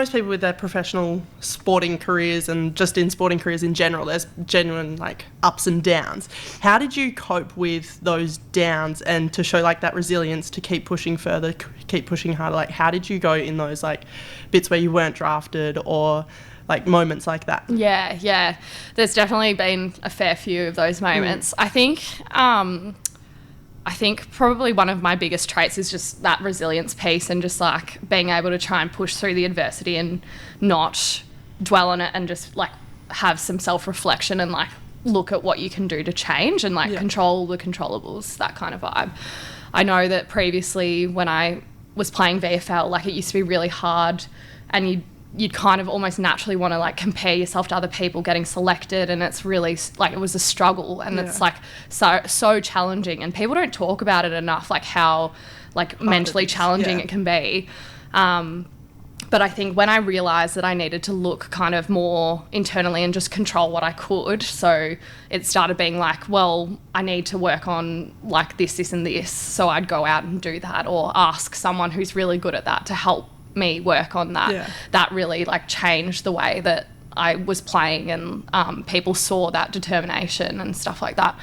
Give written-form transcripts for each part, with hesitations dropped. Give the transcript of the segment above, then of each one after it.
most people with their professional sporting careers and just in sporting careers in general, there's genuine like ups and downs. How did you cope with those downs and to show like that resilience to keep pushing further, keep pushing harder? Like how did you go in those like bits where you weren't drafted or like moments like that? Yeah. There's definitely been a fair few of those moments. I think probably one of my biggest traits is just that resilience piece and just like being able to try and push through the adversity and not dwell on it and just like have some self-reflection and like look at what you can do to change and like control the controllables, that kind of vibe. I know that previously when I was playing VFL, like it used to be really hard and you'd kind of almost naturally want to like compare yourself to other people getting selected, and it's really like it was a struggle and it's like so challenging, and people don't talk about it enough, like how like mentally challenging it can be. But I think when I realised that I needed to look kind of more internally and just control what I could, so it started being like, well, I need to work on like this and this, so I'd go out and do that or ask someone who's really good at that to help me work on that. That really like changed the way that I was playing, and people saw that determination and stuff like that.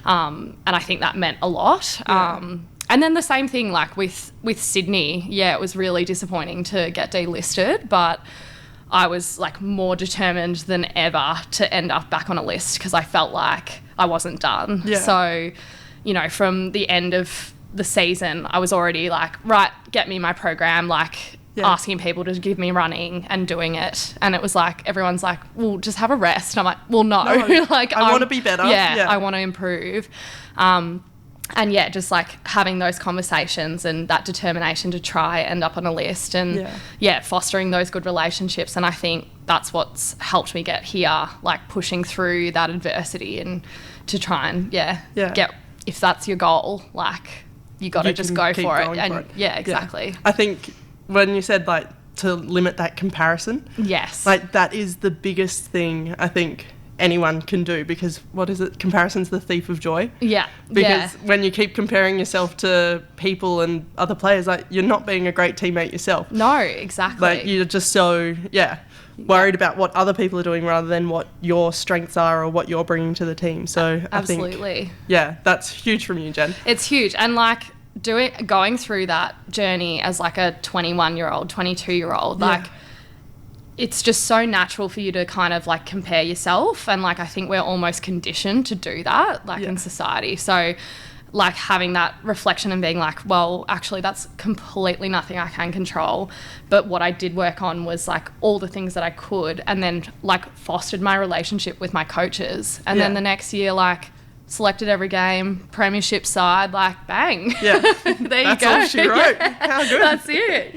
And I think that meant a lot. And then the same thing like with Sydney, it was really disappointing to get delisted, but I was like more determined than ever to end up back on a list because I felt like I wasn't done. So, you know, from the end of the season, I was already like, right, get me my program, like asking people to give me running and doing it. And it was like, everyone's like, well, just have a rest. I'm like, well, no. Like I want to be better. I want to improve. And just like having those conversations and that determination to try end up on a list and fostering those good relationships. And I think that's what's helped me get here, like pushing through that adversity and to try and get, if that's your goal, like you got to just go for it. And exactly. I think when you said like to limit that comparison, like that is the biggest thing I think anyone can do, because what is it? Comparison's the thief of joy. Because when you keep comparing yourself to people and other players, like you're not being a great teammate yourself. No, exactly. Like you're just so worried about what other people are doing rather than what your strengths are or what you're bringing to the team. So absolutely. I think, that's huge from you, Jen. It's huge. And like going through that journey as like a 21-year-old, 22-year-old, like it's just so natural for you to kind of like compare yourself, and like I think we're almost conditioned to do that like in society. So like having that reflection and being like, well, actually that's completely nothing I can control, but what I did work on was like all the things that I could, and then like fostered my relationship with my coaches, and then the next year like selected every game, premiership side, like bang. There you go. That's all she wrote. How good. That's it.